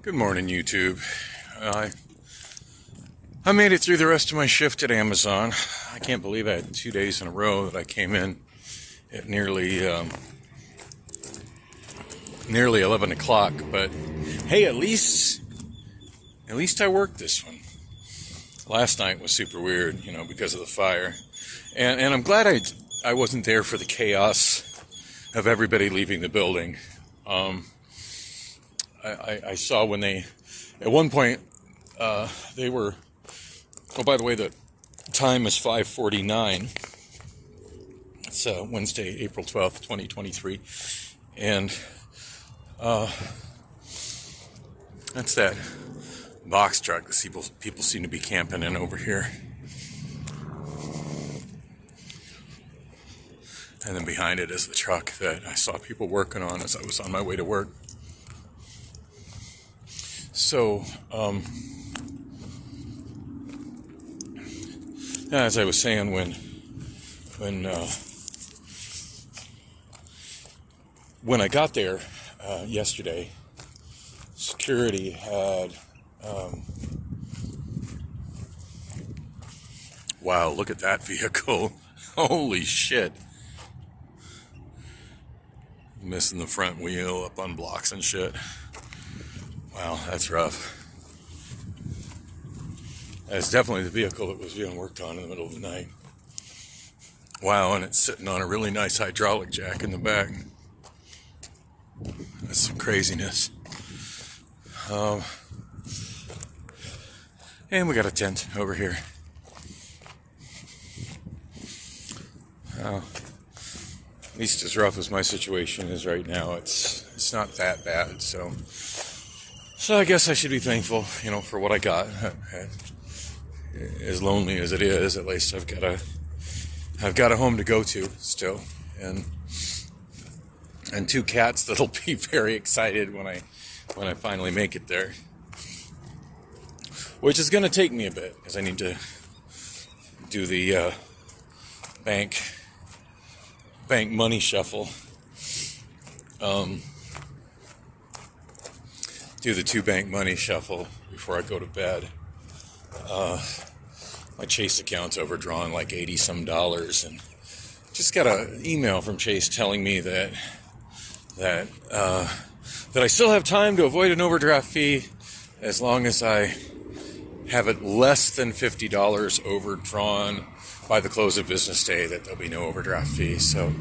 Good morning, YouTube. I made it through the rest of my shift at Amazon. I can't believe I had 2 days in a row that I came in at nearly 11 o'clock. But hey, at least I worked this one. Last night was super weird, because of the fire, and I'm glad I wasn't there for the chaos of everybody leaving the building. I saw when at one point, they were, oh, by the way, the time is 5:49. It's Wednesday, April 12th, 2023. And that's that box truck that people seem to be camping in over here. And then behind it is the truck that I saw people working on as I was on my way to work. So, as I was saying, when I got there yesterday, security had, wow, look at that vehicle. Holy shit. Missing the front wheel up on blocks and shit. Wow, that's rough. That's definitely the vehicle that was being worked on in the middle of the night. Wow, and it's sitting on a really nice hydraulic jack in the back. That's some craziness. And we got a tent over here. At least as rough as my situation is right now, it's not that bad. So I guess I should be thankful, for what I got. As lonely as it is, at least I've got a home to go to still, and two cats that'll be very excited when I finally make it there. Which is going to take me a bit, because I need to do the bank money shuffle. Do the 2 bank money shuffle before I go to bed. My Chase account's overdrawn like $80 some, and just got an email from Chase telling me that I still have time to avoid an overdraft fee as long as I have it less than $50 overdrawn by the close of business day, that there'll be no overdraft fee. So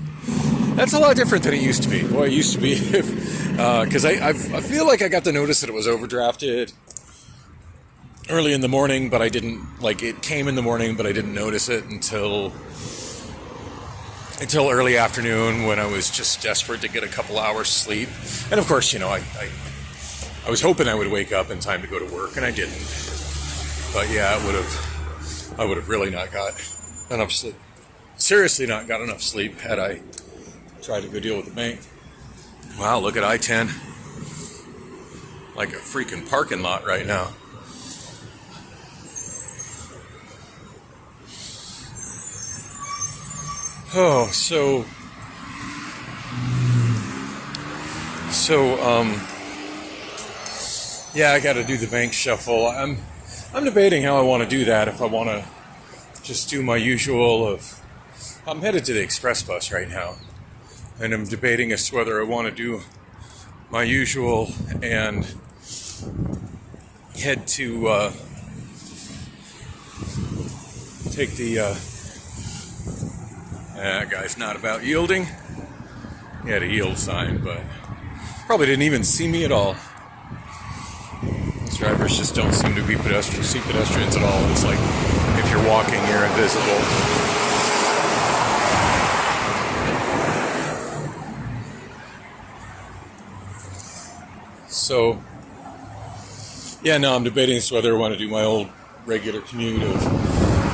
that's a lot different than it used to be. Boy, it used to be, because I feel like I got the notice that it was overdrafted early in the morning, but I didn't, it came in the morning, but I didn't notice it until early afternoon, when I was just desperate to get a couple hours sleep. And of course, I was hoping I would wake up in time to go to work, and I didn't. But yeah, I would have really not got enough sleep. Seriously not got enough sleep had I tried to go deal with the bank. Wow, look at I-10. Like a freaking parking lot right now. Oh, so yeah, I got to do the bank shuffle. I'm debating how I want to do that. If I want to just do my usual I'm headed to the express bus right now, and I'm debating as to whether I want to do my usual and head to take the that guy's not about yielding. He had a yield sign, but probably didn't even see me at all. These drivers just don't seem to see pedestrians at all. It's like if you're walking, you're invisible. So, yeah, no, I'm debating as to whether I want to do my old regular commute of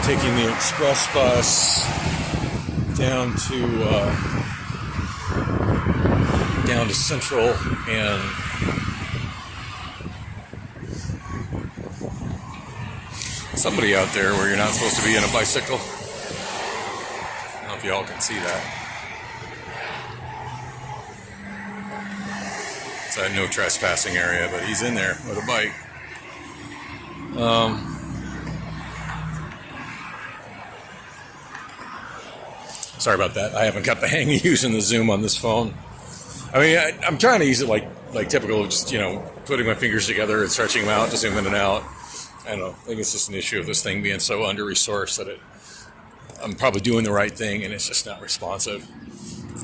taking the express bus down to Central and somebody out there where you're not supposed to be in a bicycle. I don't know if y'all can see that. It's no trespassing area, but he's in there with a bike. Sorry about that. I haven't got the hang of using the zoom on this phone. I mean, I'm trying to use it like typical, just, putting my fingers together and stretching them out to zoom in and out. I don't know. I think it's just an issue of this thing being so under-resourced that I'm probably doing the right thing and it's just not responsive.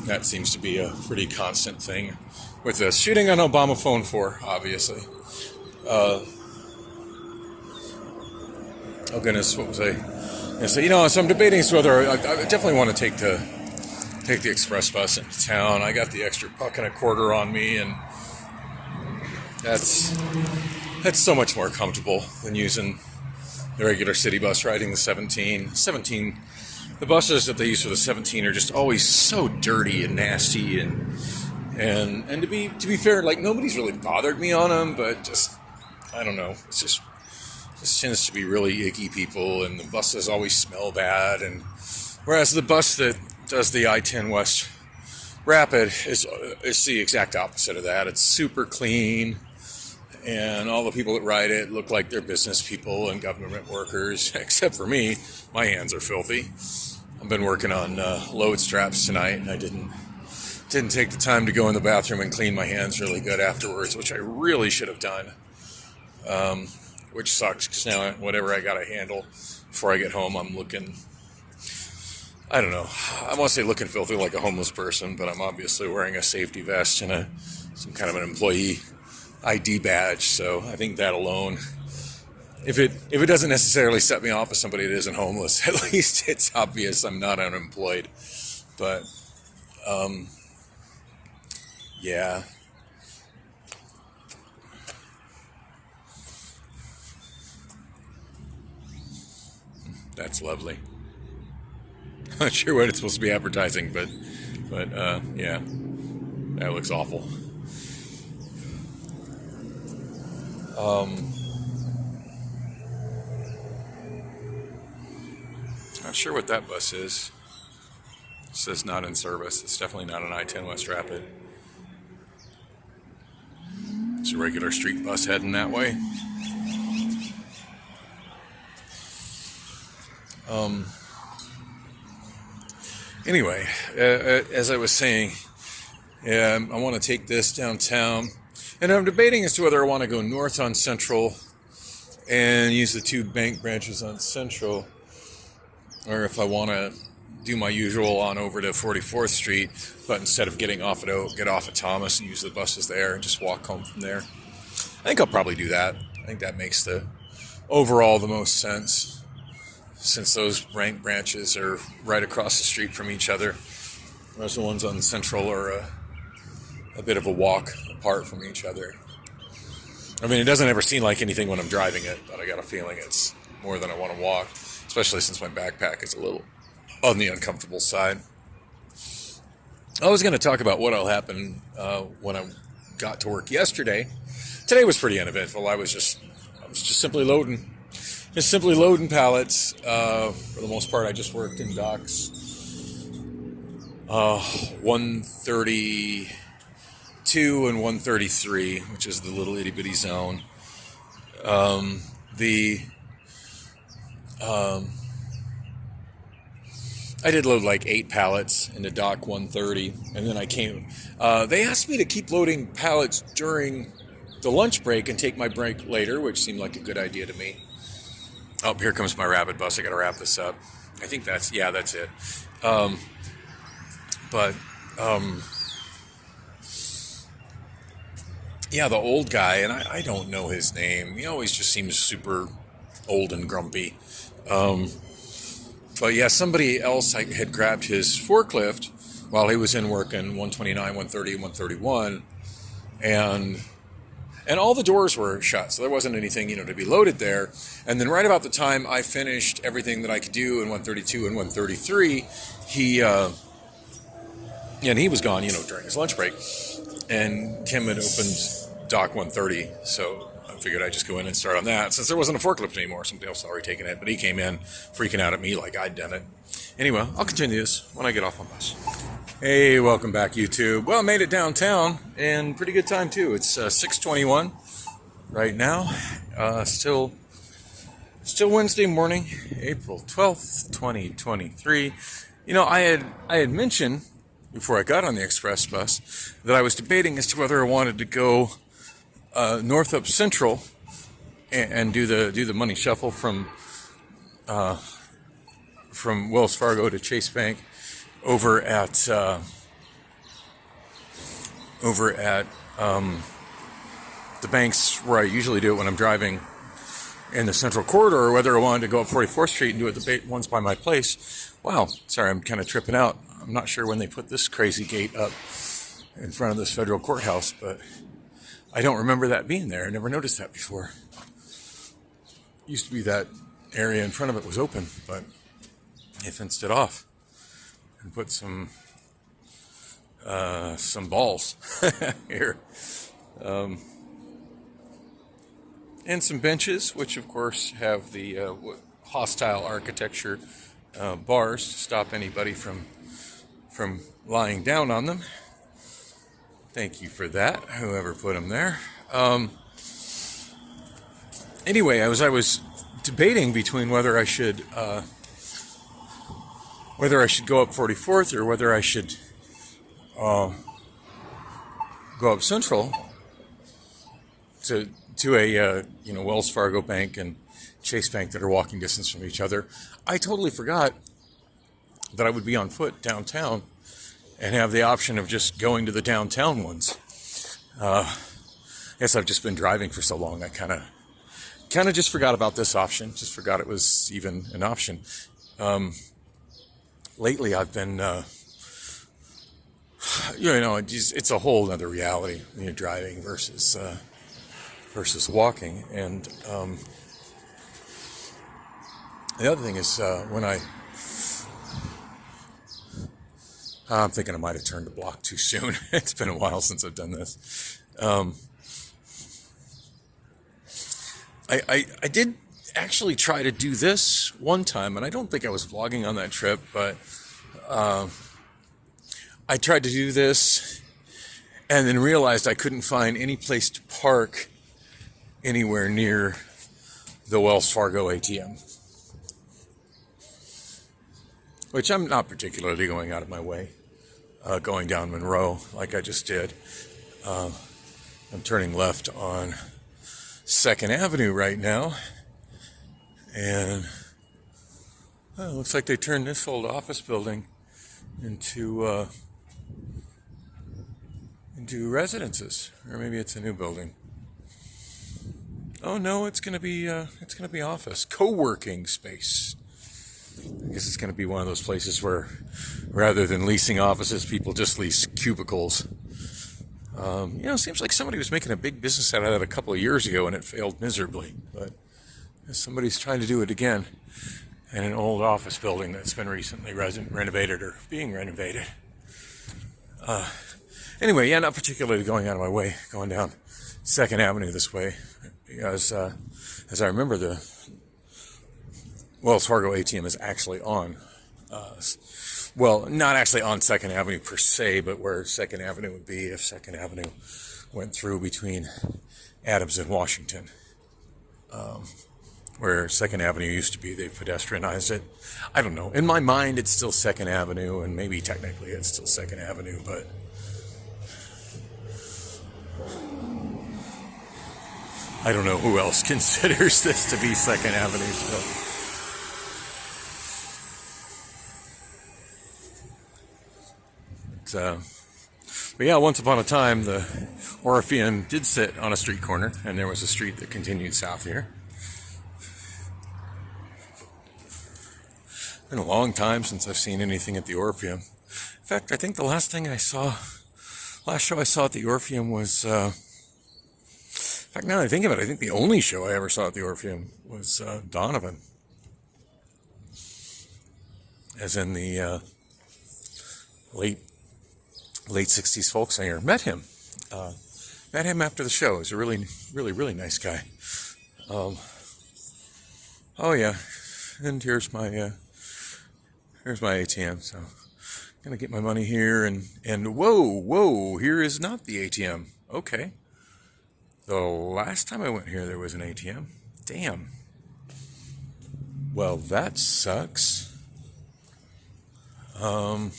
That seems to be a pretty constant thing with this. Shooting on Obamaphone 4, obviously. Oh goodness, what was I? So I'm debating whether I definitely want to take the express bus into town. I got the extra $1.25 on me, and that's so much more comfortable than using the regular city bus, riding the 17. The buses that they use for the 17 are just always so dirty and nasty, and to be fair, like, nobody's really bothered me on them, but just, I don't know, it just tends to be really icky people, and the buses always smell bad, and whereas the bus that does the I-10 West Rapid is the exact opposite of that. It's super clean, and all the people that ride it look like they're business people and government workers, except for me. My hands are filthy. I've been working on load straps tonight, and I didn't take the time to go in the bathroom and clean my hands really good afterwards, which I really should have done. Which sucks, because now whatever I got to handle before I get home, I'm looking, I don't know, I want to say looking filthy like a homeless person, but I'm obviously wearing a safety vest and some kind of an employee ID badge, so I think that alone, if it doesn't necessarily set me off as somebody that isn't homeless, at least it's obvious I'm not unemployed. But yeah, that's lovely. Not sure what it's supposed to be advertising, but yeah, that looks awful. Not sure what that bus is. It says not in service. It's definitely not an I-10 West Rapid. It's a regular street bus heading that way. Anyway, as I was saying, I want to take this downtown, and I'm debating as to whether I want to go north on Central and use the 2 bank branches on Central, or if I want to do my usual on over to 44th Street, but instead of getting off at Oak, get off at Thomas and use the buses there and just walk home from there. I think I'll probably do that. I think that makes the most sense, since those bank branches are right across the street from each other, whereas the ones on Central are a bit of a walk apart from each other. I mean, it doesn't ever seem like anything when I'm driving it, but I got a feeling it's more than I want to walk, especially since my backpack is a little on the uncomfortable side. I was going to talk about what'll happen when I got to work yesterday. Today was pretty uneventful. I was just simply loading. Just simply loading pallets. For the most part, I just worked in docks 132 and 133, which is the little itty bitty zone. I did load like 8 pallets into dock 130, and then I came. They asked me to keep loading pallets during the lunch break and take my break later, which seemed like a good idea to me. Oh, here comes my rapid bus. I got to wrap this up. I think that's it. Yeah, the old guy, and I don't know his name. He always just seems super old and grumpy. But yeah, somebody else had grabbed his forklift while he was in working 129, 130, 131, and all the doors were shut, so there wasn't anything, to be loaded there. And then right about the time I finished everything that I could do in 132 and 133, he was gone, during his lunch break. And Kim had opened dock 130, so I figured I'd just go in and start on that. Since there wasn't a forklift anymore, somebody else had already taken it, but he came in freaking out at me like I'd done it. Anyway, I'll continue this when I get off my bus. Hey, welcome back, YouTube. Well, I made it downtown, and pretty good time too. It's 6:21 right now. Still Wednesday morning, April 12th, 2023. You know, I had mentioned before I got on the express bus that I was debating as to whether I wanted to go north up Central and do the money shuffle from Wells Fargo to Chase Bank over at the banks where I usually do it when I'm driving in the Central Corridor, or whether I wanted to go up 44th Street and do it the once by my place. Wow, sorry, I'm kind of tripping out. I'm not sure when they put this crazy gate up in front of this federal courthouse, but I don't remember that being there. I never noticed that before. Used to be that area in front of it was open, but they fenced it off and put some balls here, and some benches, which of course have the hostile architecture bars to stop anybody from lying down on them. Thank you for that, whoever put them there. Anyway, I was debating between whether I should go up 44th or whether I should go up Central to a Wells Fargo Bank and Chase Bank that are walking distance from each other. I totally forgot that I would be on foot downtown and have the option of just going to the downtown ones. I guess I've just been driving for so long, I kind of just forgot about this option. Just forgot it was even an option. Lately, I've been, it's a whole other reality when you're driving versus walking. And the other thing is when I'm thinking I might have turned the block too soon. It's been a while since I've done this. I did actually try to do this one time, and I don't think I was vlogging on that trip, but I tried to do this and then realized I couldn't find any place to park anywhere near the Wells Fargo ATM, which I'm not particularly going out of my way, going down Monroe like I just did. I'm turning left on 2nd Avenue right now, and it looks like they turned this old office building into residences, or maybe it's a new building. Oh no, it's gonna be office, co-working space. I guess it's gonna be one of those places where, rather than leasing offices, people just lease cubicles. It seems like somebody was making a big business out of that a couple of years ago, and it failed miserably. But somebody's trying to do it again in an old office building that's been recently renovated or being renovated. Anyway, not particularly going out of my way, going down 2nd Avenue this way, because as I remember, the Wells Fargo ATM is actually on, not actually on 2nd Avenue per se, but where 2nd Avenue would be if 2nd Avenue went through between Adams and Washington. Where 2nd Avenue used to be, they pedestrianized it. I don't know. In my mind, it's still 2nd Avenue, and maybe technically it's still 2nd Avenue, but I don't know who else considers this to be 2nd Avenue still. But yeah, once upon a time, the Orpheum did sit on a street corner, and there was a street that continued south here. It's been a long time since I've seen anything at the Orpheum. In fact, I think the last show I saw at the Orpheum was, in fact, now that I think of it, I think the only show I ever saw at the Orpheum was Donovan. As in the late 60s folk singer. Met him after the show. He's a really, really, really nice guy. Oh yeah, and here's my ATM. So Gonna get my money here, and whoa, here is not the ATM. Okay. The last time I went here, there was an ATM. Damn. Well, that sucks. Oh,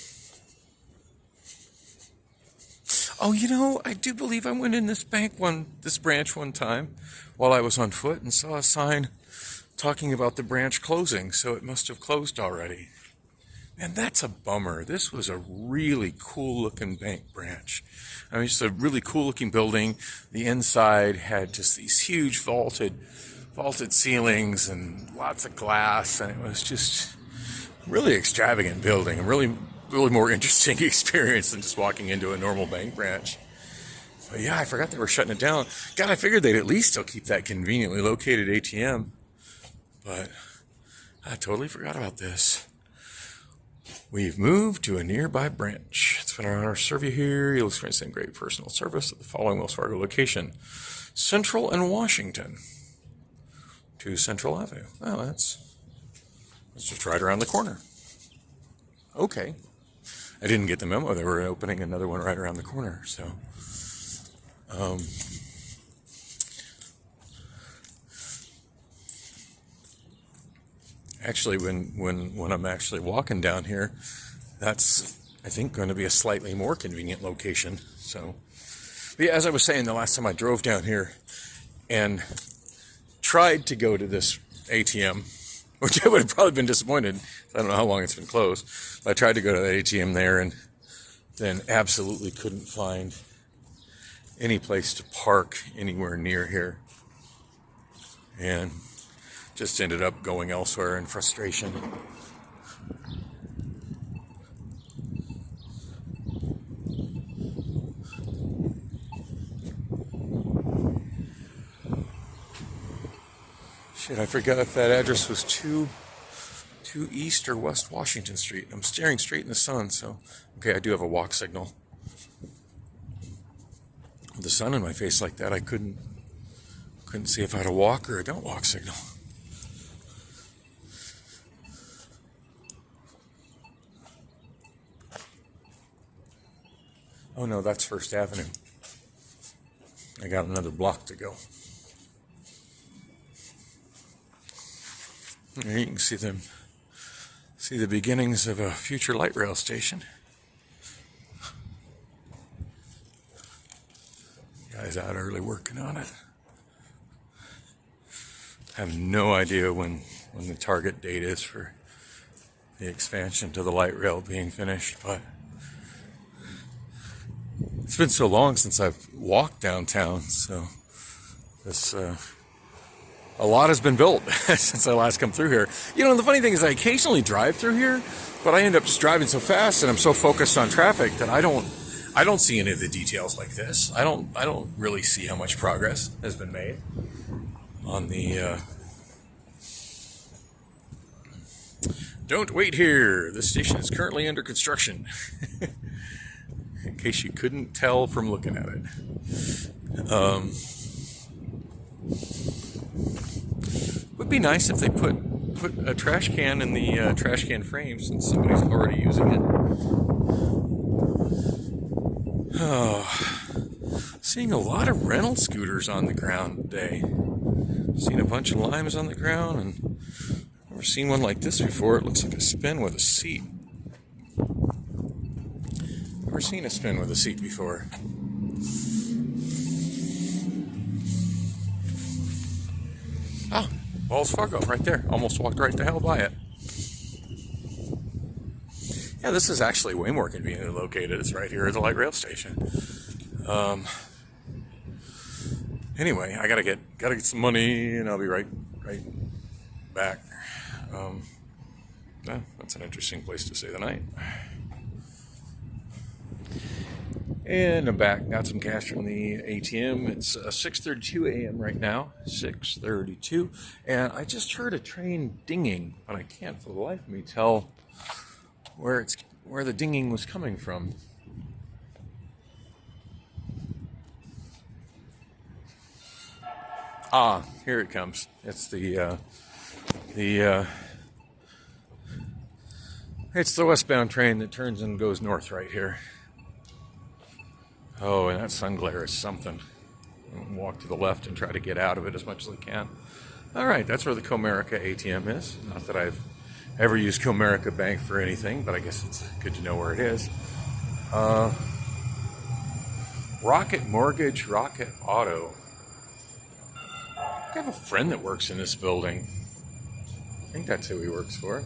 I do believe I went in this branch one time while I was on foot and saw a sign talking about the branch closing, so it must have closed already. Man, that's a bummer. This was a really cool looking bank branch. I mean, just a really cool looking building. The inside had just these huge vaulted ceilings and lots of glass, and it was just really extravagant building, a really more interesting experience than just walking into a normal bank branch. But yeah, I forgot they were shutting it down. God, I figured they'd at least still keep that conveniently located ATM. But I totally forgot about this. We've moved to a nearby branch. It's been our honor to serve you here. You'll experience some great personal service at the following Wells Fargo location: Central and Washington to Central Avenue. Well, that's just right around the corner. Okay. I didn't get the memo. They were opening another one right around the corner. So, actually, when I'm actually walking down here, that's, I think, going to be a slightly more convenient location. So, but yeah, as I was saying, the last time I drove down here and tried to go to this ATM, which I would have probably been disappointed. I don't know how long it's been closed. But I tried to go to the ATM there and then absolutely couldn't find any place to park anywhere near here. And just ended up going elsewhere in frustration. Shit, I forgot if that address was 2 East or West Washington Street. I'm staring straight in the sun, so okay, I do have a walk signal. With the sun in my face like that, I couldn't see if I had a walk or a don't walk signal. Oh no, that's First Avenue. I got another block to go. Here you can see the beginnings of a future light rail station. Guys out early working on it. I have no idea when the target date is for the expansion to the light rail being finished, but it's been so long since I've walked downtown, so this a lot has been built since I last come through here. The funny thing is I occasionally drive through here, but I end up just driving so fast and I'm so focused on traffic that I don't see any of the details like this. I don't really see how much progress has been made on the don't wait here. This station is currently under construction. In case you couldn't tell from looking at it. Would be nice if they put a trash can in the trash can frame since somebody's already using it. Oh, seeing a lot of rental scooters on the ground today. Seen a bunch of limes on the ground, and I've never seen one like this before. It looks like a spin with a seat. Never seen a spin with a seat before. Oh, Wells Fargo, right there. Almost walked right the hell by it. Yeah, this is actually way more conveniently located. It's right here at the light rail station. Anyway, I gotta get some money, and I'll be right back. Yeah, that's an interesting place to stay the night. And I'm back. Got some cash from the ATM. It's 6:32 a.m. right now. 6:32. And I just heard a train dinging, but I can't for the life of me tell where the dinging was coming from. Ah, here it comes. It's the It's the westbound train that turns and goes north right here. Oh, and that sun glare is something. Walk to the left and try to get out of it as much as I can. All right, that's where the Comerica ATM is. Not that I've ever used Comerica Bank for anything, but I guess it's good to know where it is. Rocket Mortgage, Rocket Auto. I have a friend that works in this building. I think that's who he works for.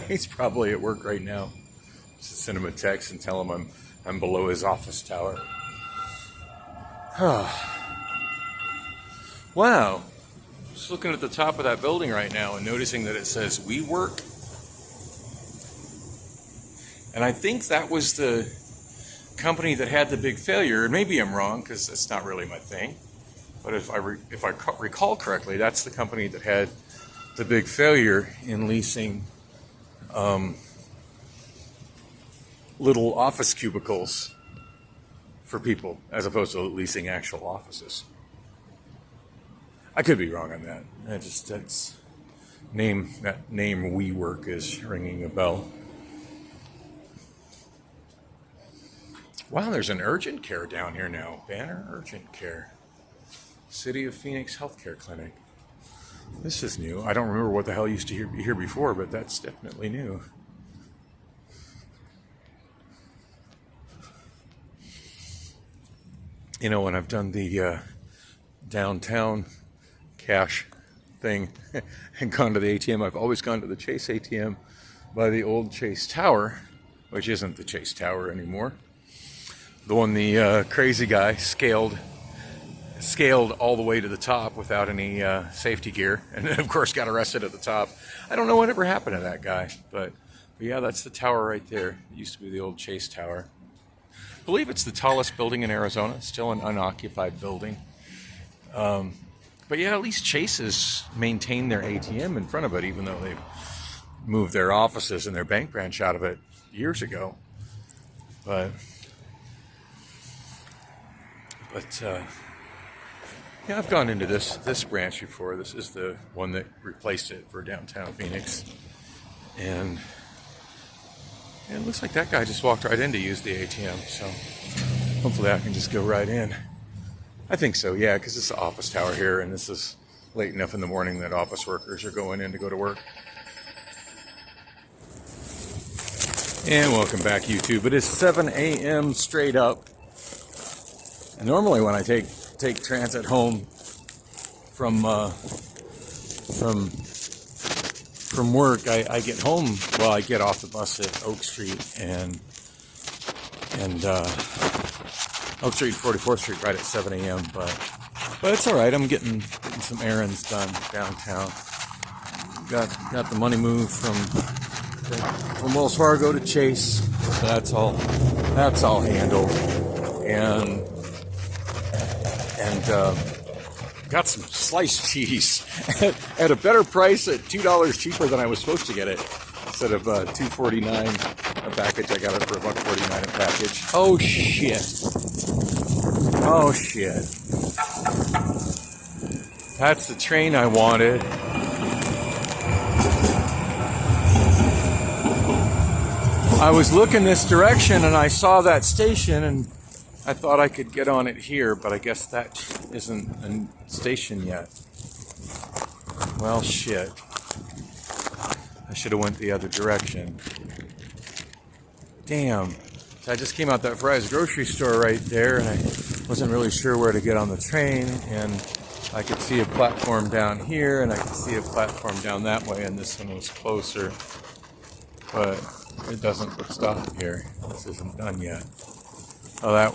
He's probably at work right now. Just send him a text and tell him I'm below his office tower. Wow. Just looking at the top of that building right now and noticing that it says WeWork. And I think that was the company that had the big failure. And maybe I'm wrong because that's not really my thing. But if I recall correctly, that's the company that had the big failure in leasing little office cubicles for people as opposed to leasing actual offices. I could be wrong on that. That name WeWork is ringing a bell. Wow, there's an urgent care down here now. Banner Urgent Care. City of Phoenix Healthcare Clinic. This is new. I don't remember what the hell used to be here before, but that's definitely new. You know, when I've done the downtown cash thing and gone to the ATM, I've always gone to the Chase ATM by the old Chase Tower, which isn't the Chase Tower anymore. The one the crazy guy scaled all the way to the top without any safety gear, and then of course got arrested at the top. I don't know whatever happened to that guy, but yeah, that's the tower right there. It used to be the old Chase Tower. I believe it's the tallest building in Arizona, still an unoccupied building. But yeah, at least Chase has maintained their ATM in front of it, even though they've moved their offices and their bank branch out of it years ago. But yeah, I've gone into this branch before. This is the one that replaced it for downtown Phoenix. And it looks like that guy just walked right in to use the ATM. So hopefully I can just go right in. I think so, yeah, because it's the office tower here, and this is late enough in the morning that office workers are going in to go to work. And welcome back, YouTube. It is 7 a.m. straight up. And normally when I take transit home from work, I get home. Well, I get off the bus at Oak Street and Oak Street, 44th Street, right at 7 a.m. But it's all right. I'm getting some errands done downtown. Got the money moved from Wells Fargo to Chase. So that's all handled. And got some sliced cheese at a better price, at $2 cheaper than I was supposed to get it. Instead of $2.49 a package, I got it for $1.49 a package. Oh shit! Oh shit! That's the train I wanted. I was looking this direction and I saw that station and I thought I could get on it here, but I guess that isn't a station yet. Well, shit. I should have went the other direction. Damn. So I just came out that Fry's grocery store right there, and I wasn't really sure where to get on the train, and I could see a platform down here, and I could see a platform down that way, and this one was closer. But it doesn't stop here. This isn't done yet. Oh, that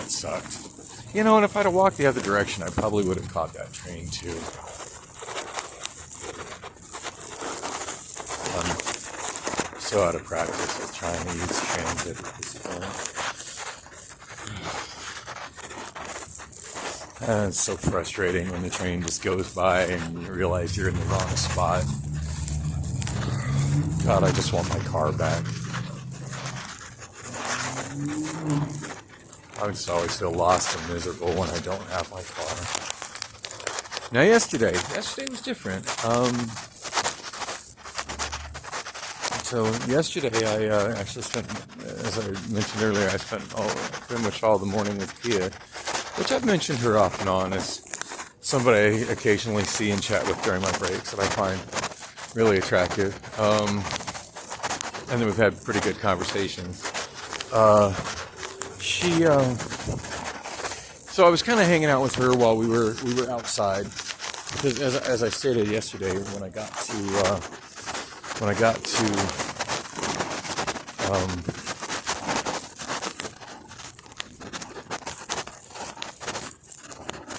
sucked. You know, and if I'd have walked the other direction, I probably would have caught that train too. I'm so out of practice at trying to use transit at this point. And it's so frustrating when the train just goes by and you realize you're in the wrong spot. God, I just want my car back. I just always feel lost and miserable when I don't have my car. Now yesterday was different. So yesterday I actually spent, as I mentioned earlier, I spent pretty much all the morning with Kia, which I've mentioned her off and on as somebody I occasionally see and chat with during my breaks that I find really attractive. And then we've had pretty good conversations. So I was kind of hanging out with her while we were outside, because as I stated yesterday, when I got to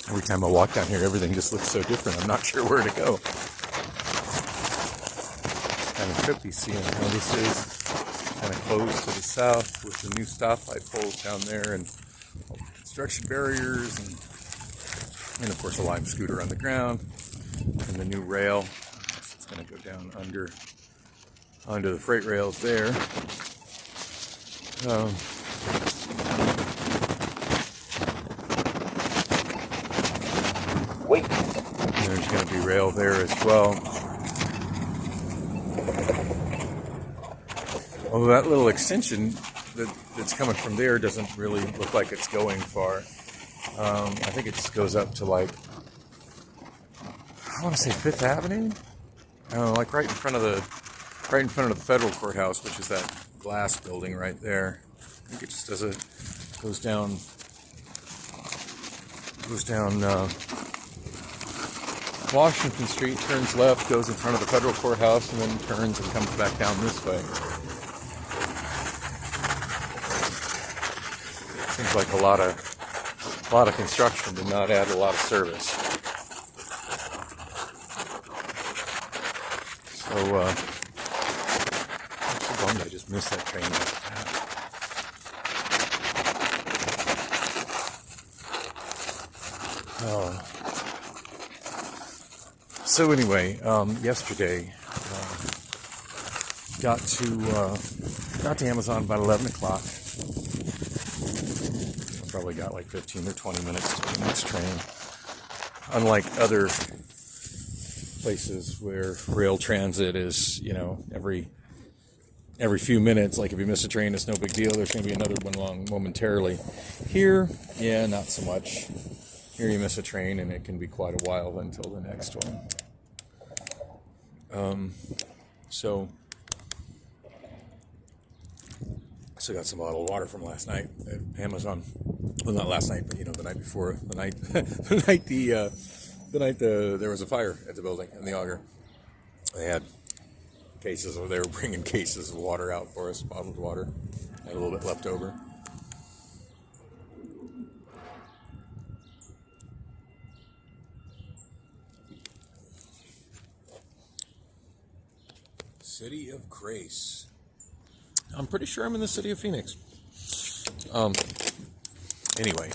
every time I walk down here, everything just looks so different. I'm not sure where to go. It's kind of trippy seeing how this is kind of closed to the south with the new stoplight poles down there and construction barriers and of course a lime scooter on the ground and the new rail. It's going to go down under the freight rails there. Wait. And there's going to be rail there as well. Although that little extension that's coming from there doesn't really look like it's going far. I think it just goes up to, like, I want to say 5th Avenue. I don't know, like right in front of the federal courthouse, which is that glass building right there. I think it just goes down Washington Street, turns left, goes in front of the federal courthouse, and then turns and comes back down this way. Seems like a lot of construction did not add a lot of service. So, I'm so bummed I just missed that train. So anyway, yesterday, got to Amazon about 11 o'clock. Probably got like 15 or 20 minutes to the next train. Unlike other places where rail transit is, every few minutes, like if you miss a train, it's no big deal. There's going to be another one along momentarily. Here, yeah, not so much. Here you miss a train and it can be quite a while until the next one. So I still got some bottled water from last night at Amazon. Well, not last night, but the night before. The night there was a fire at the building in the auger. They had they were bringing cases of water out for us, bottled water. I had a little bit left over. City of Grace. I'm pretty sure I'm in the city of Phoenix. Anyway.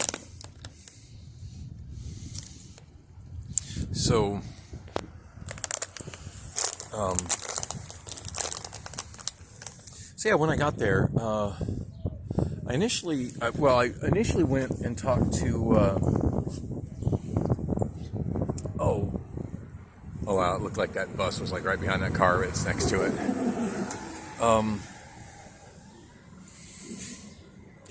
So, when I got there, I initially went and talked to, oh wow, it looked like that bus was like right behind that car that's next to it. I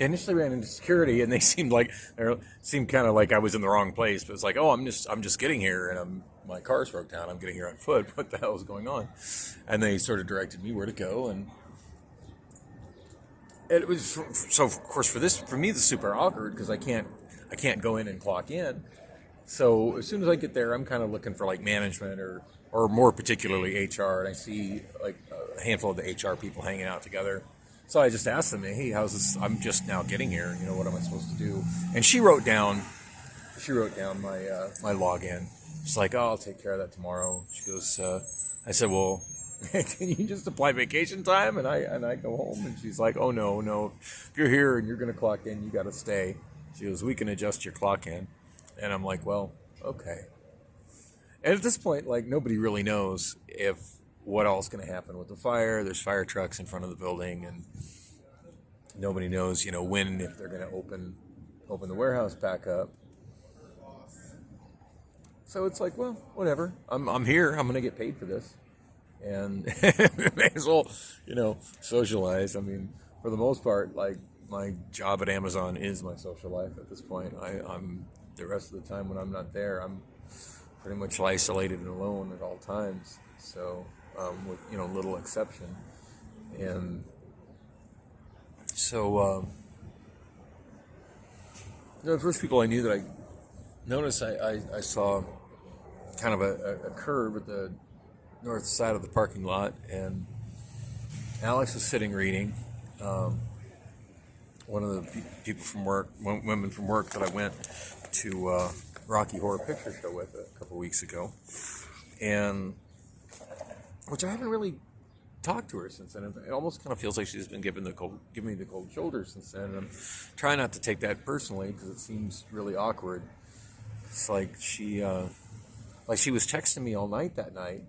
initially ran into security, and they seemed kind of like I was in the wrong place. But it's like, oh, I'm just getting here, and my car's broke down. I'm getting here on foot. What the hell is going on? And they sort of directed me where to go, and it was so. Of course, for me, this is super awkward because I can't go in and clock in. So as soon as I get there, I'm kind of looking for like management or more particularly HR, and I see like a handful of the HR people hanging out together. So I just asked them, hey, how's this? I'm just now getting here. What am I supposed to do? And she wrote down my login. She's like, oh, I'll take care of that tomorrow. She goes, I said, well, can you just apply vacation time? And I go home. And she's like, oh, no. If you're here and you're going to clock in, you got to stay. She goes, we can adjust your clock in. And I'm like, well, okay. And at this point, like, nobody really knows what all is going to happen with the fire. There's fire trucks in front of the building, and nobody knows, when and if they're going to open the warehouse back up. So it's like, well, whatever. I'm here. I'm going to get paid for this. and may as well, socialize. I mean, for the most part, like my job at Amazon is my social life at this point. I'm the rest of the time when I'm not there, I'm pretty much isolated and alone at all times. So, with little exception, and so the first people I knew that I noticed, I saw kind of a curve at the north side of the parking lot, and Alex was sitting reading. One of the people from work, women from work that I went to Rocky Horror Picture Show with a couple weeks ago, and which I haven't really talked to her since then. It almost kind of feels like she's been giving me the cold shoulder since then. And I'm trying not to take that personally because it seems really awkward. It's like she was texting me all night that night,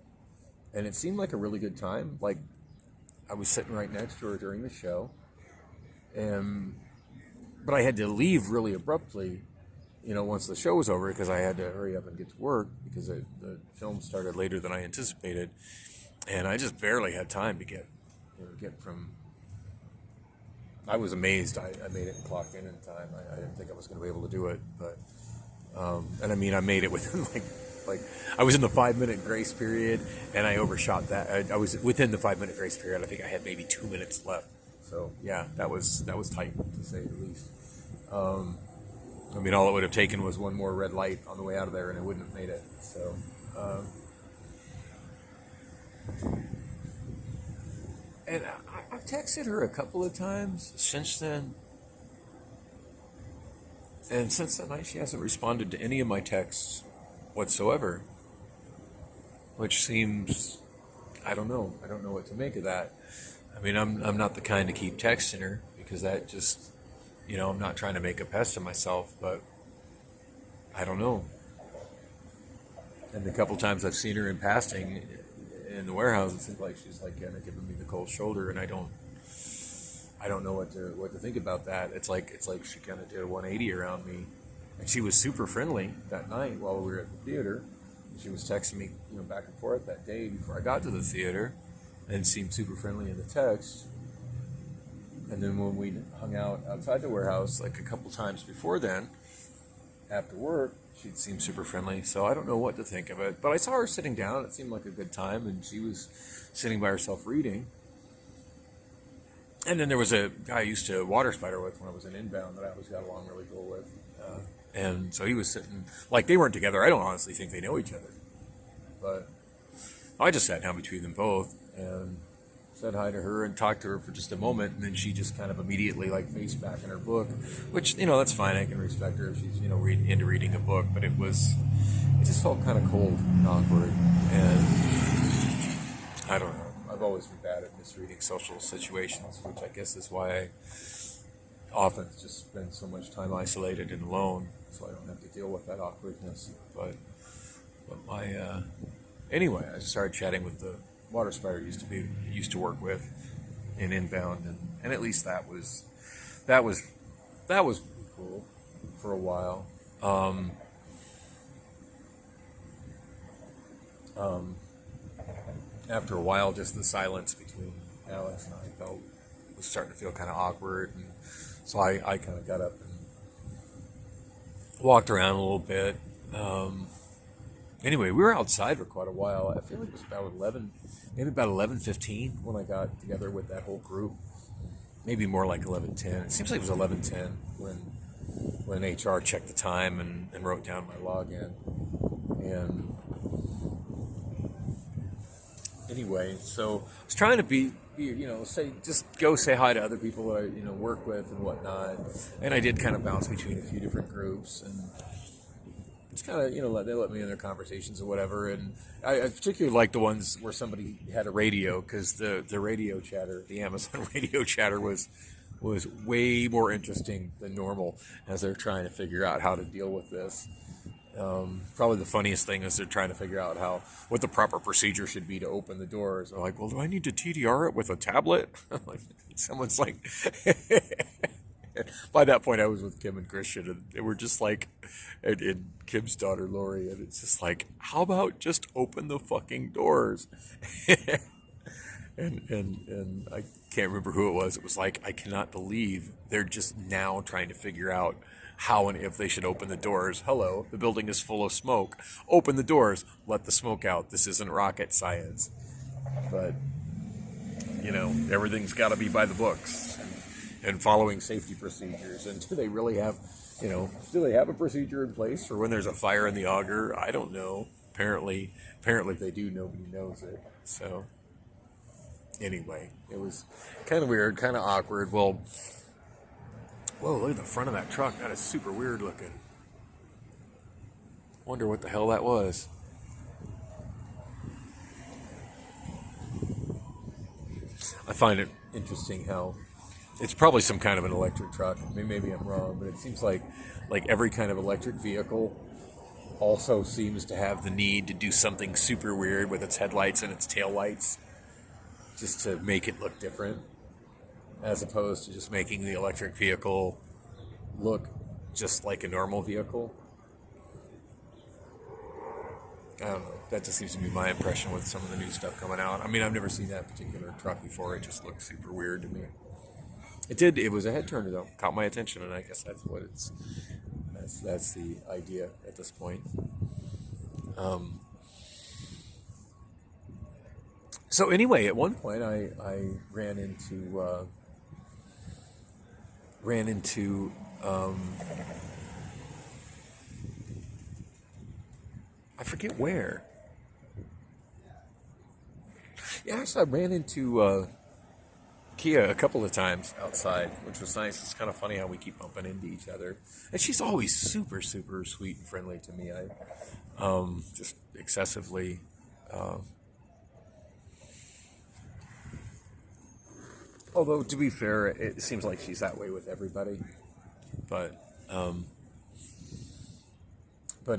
and it seemed like a really good time. Like I was sitting right next to her during the show, but I had to leave really abruptly, once the show was over because I had to hurry up and get to work because the film started later than I anticipated. And I just barely had time to get from. I was amazed. I made it and clocked in time. I didn't think I was going to be able to do it, but and I mean I made it within like I was in the 5-minute grace period, and I overshot that. I was within the 5-minute grace period. I think I had maybe 2 minutes left. So yeah, that was tight to say the least. I mean, all it would have taken was one more red light on the way out of there, and I wouldn't have made it. So. And I've texted her a couple of times since then. And since that night, she hasn't responded to any of my texts whatsoever. Which seems, I don't know. I don't know what to make of that. I mean, I'm not the kind to keep texting her because that just, I'm not trying to make a pest of myself, but I don't know. And the couple times I've seen her in passing in the warehouse, it seems like she's like kind of giving me the cold shoulder, and I don't know what to think about that. It's like she kind of did a 180 around me, and she was super friendly that night while we were at the theater. She was texting me, back and forth that day before I got to the theater, and seemed super friendly in the text. And then when we hung out outside the warehouse, like a couple times before then, after work, she'd seemed super friendly. So I don't know what to think of it. But I saw her sitting down. It seemed like a good time, and she was sitting by herself reading. And then there was a guy I used to water spider with when I was in Inbound that I always got along really cool with. And so he was sitting, like they weren't together. I don't honestly think they know each other. But I just sat down between them both and said hi to her and talked to her for just a moment. And then she just kind of immediately faced back in her book, which, that's fine. I can respect her if she's, into reading a book. But it just felt kind of cold and awkward. And I don't know. I've always been bad at misreading social situations, which I guess is why I often just spend so much time isolated and alone, so I don't have to deal with that awkwardness. But anyway, I started chatting with the water spider used to work with in Inbound, and at least that was pretty cool for a while. After a while, just the silence between Alex and I was starting to feel kind of awkward, and so I kind of got up and walked around a little bit. Anyway, we were outside for quite a while. I feel like it was about 11:15 when I got together with that whole group. Maybe more like 11:10. It seems like it was 11:10 when HR checked the time and wrote down my login. And anyway, so I was trying to go say hi to other people that I work with and whatnot. And I did kind of bounce between a few different groups, and it's kind of they let me in their conversations or whatever. And I particularly like the ones where somebody had a radio, because the radio chatter, the Amazon radio chatter was way more interesting than normal as they're trying to figure out how to deal with this. Probably the funniest thing is they're trying to figure out what the proper procedure should be to open the doors. They're like, well, do I need to TDR it with a tablet? Someone's like, By that point, I was with Kim and Christian, and they were just like, and Kim's daughter Lori, and it's just like, how about just open the fucking doors? And I can't remember who it was. It was like, I cannot believe they're just now trying to figure out how and if they should open the doors. Hello, the building is full of smoke. Open the doors, let the smoke out. This isn't rocket science. But, everything's got to be by the books and following safety procedures. And do they really have, do they have a procedure in place for when there's a fire in the auger? I don't know. Apparently if they do, nobody knows it. So anyway, it was kind of weird, kind of awkward. Well, whoa, look at the front of that truck. That is super weird looking. Wonder what the hell that was. I find it interesting how it's probably some kind of an electric truck. I mean, maybe I'm wrong, but it seems like every kind of electric vehicle also seems to have the need to do something super weird with its headlights and its taillights just to make it look different, as opposed to just making the electric vehicle look just like a normal vehicle. I don't know. That just seems to be my impression with some of the new stuff coming out. I mean, I've never seen that particular truck before. It just looked super weird to me. It did. It was a head turner, though. Caught my attention, and I guess that's what it's... That's the idea at this point. So anyway, at one point, I ran into I forget where. Yeah, actually, I ran into Kia a couple of times outside, which was nice. It's kind of funny how we keep bumping into each other. And she's always super, super sweet and friendly to me. I just excessively. Although, to be fair, it seems like she's that way with everybody. But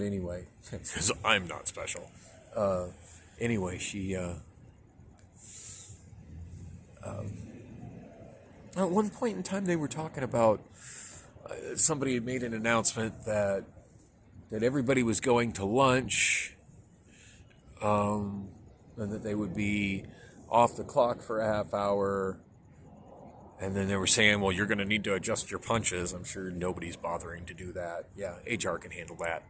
anyway, because I'm not special. Anyway, she... at one point in time, they were talking about somebody had made an announcement that everybody was going to lunch, and that they would be off the clock for a half hour. And then they were saying, well, you're going to need to adjust your punches. I'm sure nobody's bothering to do that. Yeah, HR can handle that.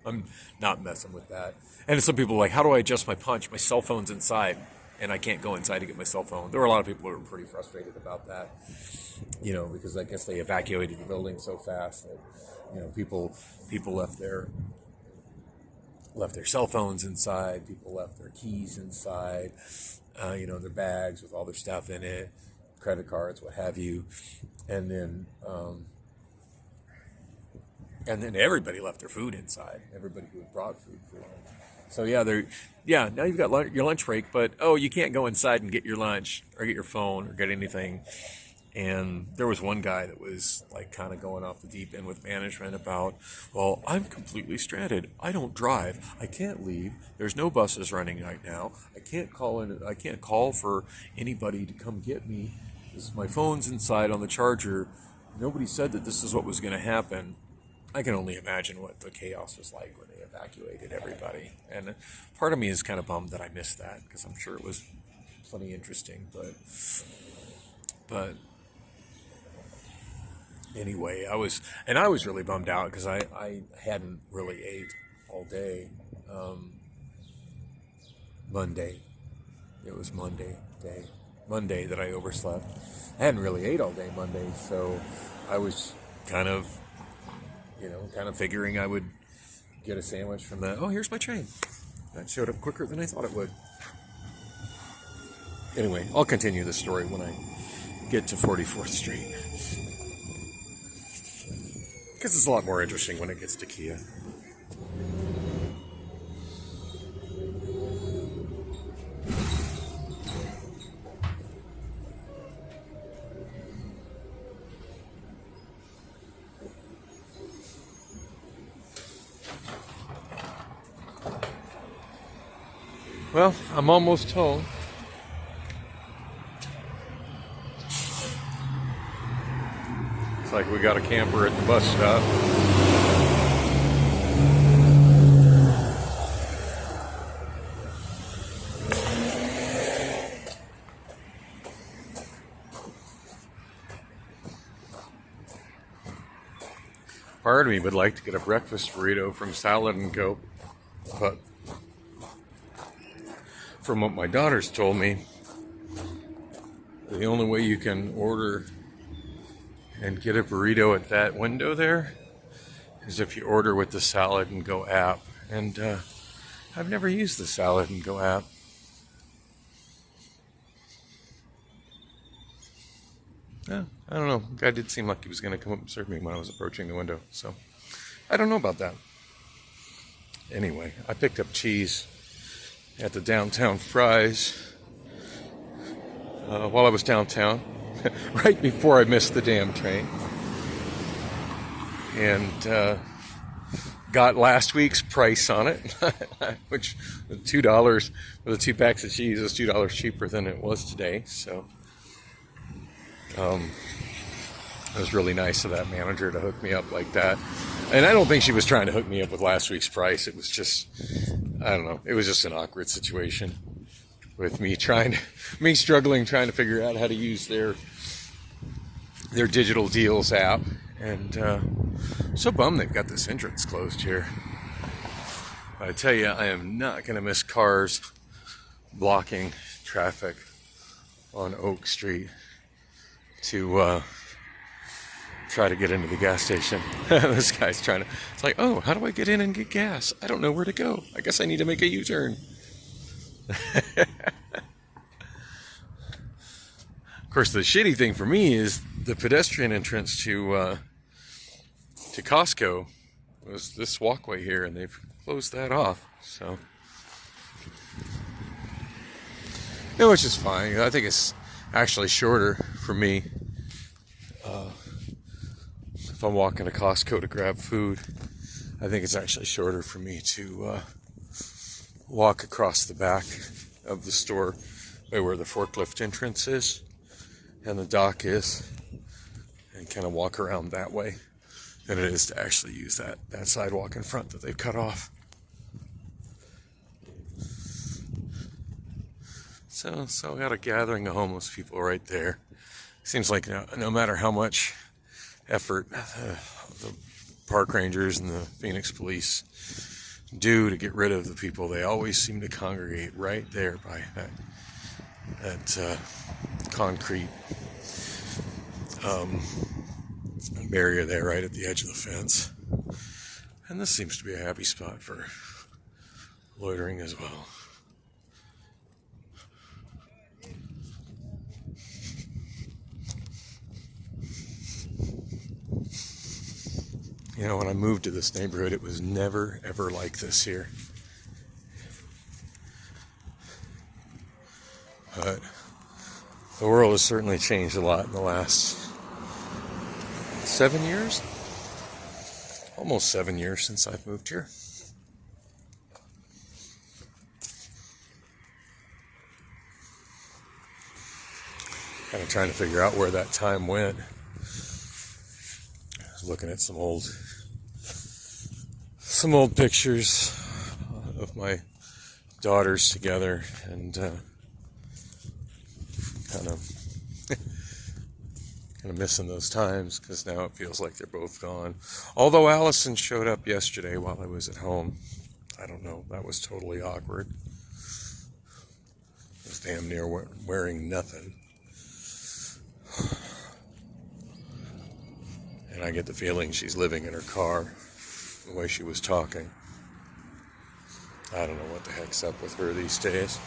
I'm not messing with that. And some people are like, how do I adjust my punch? My cell phone's inside, and I can't go inside to get my cell phone. There were a lot of people who were pretty frustrated about that, because I guess they evacuated the building so fast that, people left their cell phones inside. People left their keys inside, their bags with all their stuff in it. Credit cards, what have you, and then everybody left their food inside. Everybody who had brought food for lunch. So now you've got your lunch break, but you can't go inside and get your lunch or get your phone or get anything. And there was one guy that was like kind of going off the deep end with management about, well, I'm completely stranded. I don't drive. I can't leave. There's no buses running right now. I can't call for anybody to come get me. My phone's inside on the charger. Nobody said that this is what was going to happen. I can only imagine what the chaos was like when they evacuated everybody. And part of me is kind of bummed that I missed that, because I'm sure it was plenty interesting. But anyway, I was really bummed out because I hadn't really ate all day. Monday. It was Monday that I overslept. I hadn't really ate all day Monday, so I was kind of figuring I would get a sandwich from here's my train. That showed up quicker than I thought it would. Anyway, I'll continue the story when I get to 44th Street. Because it's a lot more interesting when it gets to Kia. Well, I'm almost home. Looks like we got a camper at the bus stop. Part of me would like to get a breakfast burrito from Salad and Co. But from what my daughters told me, the only way you can order and get a burrito at that window there is if you order with the Salad and Go app. And I've never used the Salad and Go app. Yeah, I don't know. The guy did seem like he was going to come up and serve me when I was approaching the window. So I don't know about that. Anyway, I picked up cheese at the downtown Fry's while I was downtown, right before I missed the damn train. And got last week's price on it, which $2 for the 2 packs of cheese is $2 cheaper than it was today. So it was really nice of that manager to hook me up like that. And I don't think she was trying to hook me up with last week's price. It was just, I don't know, it was just an awkward situation with me struggling trying to figure out how to use their digital deals app. And I'm so bummed they've got this entrance closed here. I tell you, I am not going to miss cars blocking traffic on Oak Street to try to get into the gas station. This guy's trying to, it's like, oh, how do I get in and get gas? I don't know where to go. I guess I need to make a U-turn. Of course, the shitty thing for me is the pedestrian entrance to Costco was this walkway here, and they've closed that off. So, no, which is fine. I think it's actually shorter for me if I'm walking to Costco to grab food. I think it's actually shorter for me to walk across the back of the store by where the forklift entrance is and the dock is, and kind of walk around that way than it is to actually use that sidewalk in front that they've cut off. So we got a gathering of homeless people right there. Seems like no matter how much effort the park rangers and the Phoenix police do to get rid of the people, they always seem to congregate right there by that concrete barrier there right at the edge of the fence. And this seems to be a happy spot for loitering as well. You know, when I moved to this neighborhood, it was never, ever like this here. But the world has certainly changed a lot in the last 7 years? Almost 7 years since I've moved here. Kind of trying to figure out where that time went. I was looking at some old pictures of my daughters together, and kind of missing those times, because now it feels like they're both gone. Although Allison showed up yesterday while I was at home. I don't know, that was totally awkward. I was damn near wearing nothing. And I get the feeling she's living in her car, the way she was talking. I don't know what the heck's up with her these days.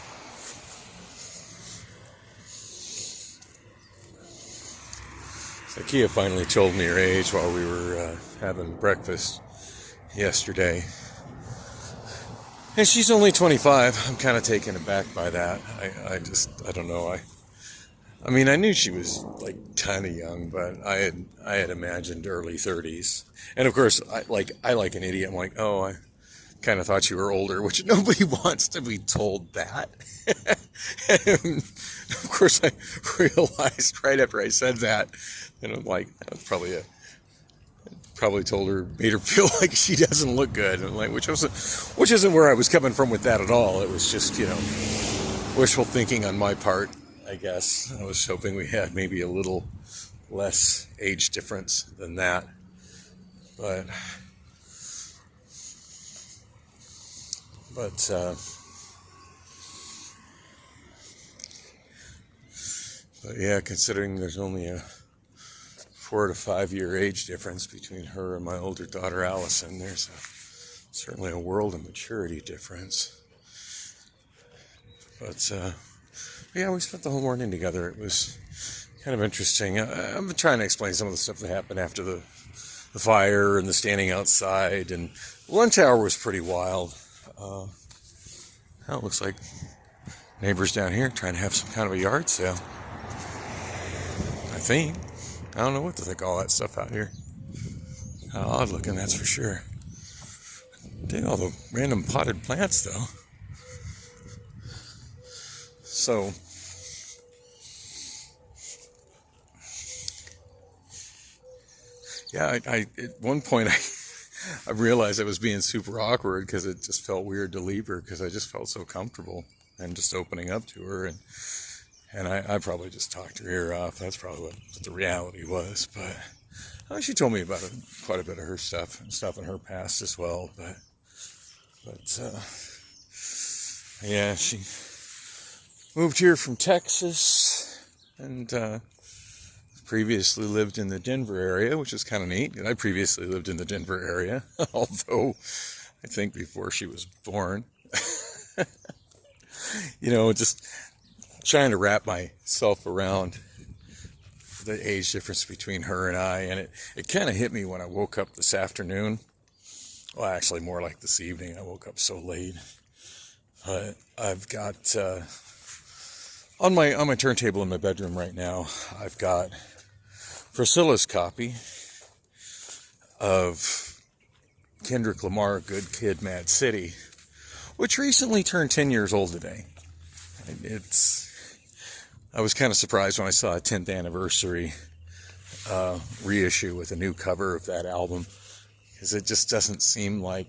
Kia finally told me her age while we were having breakfast yesterday. And she's only 25. I'm kind of taken aback by that. I don't know. I mean, I knew she was like kind of young, but I had imagined early 30s. And of course, I like an idiot. I'm like, oh, I kind of thought you were older, which nobody wants to be told that. And of course, I realized right after I said that, and I'm like, that's probably probably made her feel like she doesn't look good, and like which isn't where I was coming from with that at all. It was just wishful thinking on my part, I guess. I was hoping we had maybe a little less age difference than that, but yeah, considering there's only a 4 to 5 year age difference between her and my older daughter Allison, there's certainly a world of maturity difference. But yeah, we spent the whole morning together. It was kind of interesting. I'm trying to explain some of the stuff that happened after the fire and the standing outside, and lunch hour was pretty wild. It looks like neighbors down here trying to have some kind of a yard sale. I think. I don't know what to think of all that stuff out here. Odd looking, that's for sure. Dig all the random potted plants, though. So, yeah, I at one point I realized I was being super awkward because it just felt weird to leave her because I just felt so comfortable and just opening up to her, and I probably just talked her ear off. That's probably what the reality was. But she told me about quite a bit of her stuff in her past as well. But yeah, she moved here from Texas and previously lived in the Denver area, which is kind of neat. And I previously lived in the Denver area, although I think before she was born. Just trying to wrap myself around the age difference between her and I, and it kind of hit me when I woke up this afternoon. Well, actually more like this evening. I woke up so late. But I've got on my turntable in my bedroom right now, I've got Priscilla's copy of Kendrick Lamar, Good Kid, Mad City, which recently turned 10 years old today. I was kind of surprised when I saw a 10th anniversary reissue with a new cover of that album, because it just doesn't seem like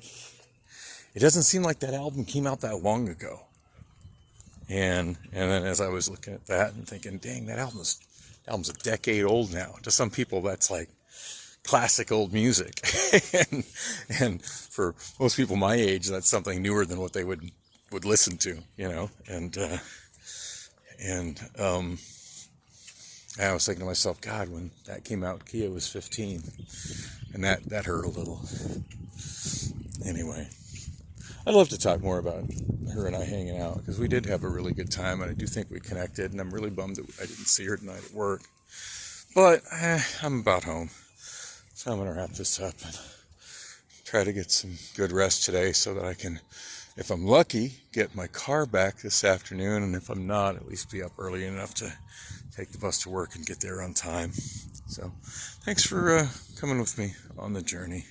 that album came out that long ago. And then as I was looking at that and thinking, dang, that album's a decade old now. To some people, that's like classic old music, and for most people my age, that's something newer than what they would listen to, And I was thinking to myself, God, when that came out, Kia was 15, and that hurt a little. Anyway, I'd love to talk more about her and I hanging out, because we did have a really good time, and I do think we connected, and I'm really bummed that I didn't see her tonight at work. But I'm about home, so I'm going to wrap this up and try to get some good rest today so that I can, if I'm lucky, get my car back this afternoon, and if I'm not, at least be up early enough to take the bus to work and get there on time. So thanks for coming with me on the journey.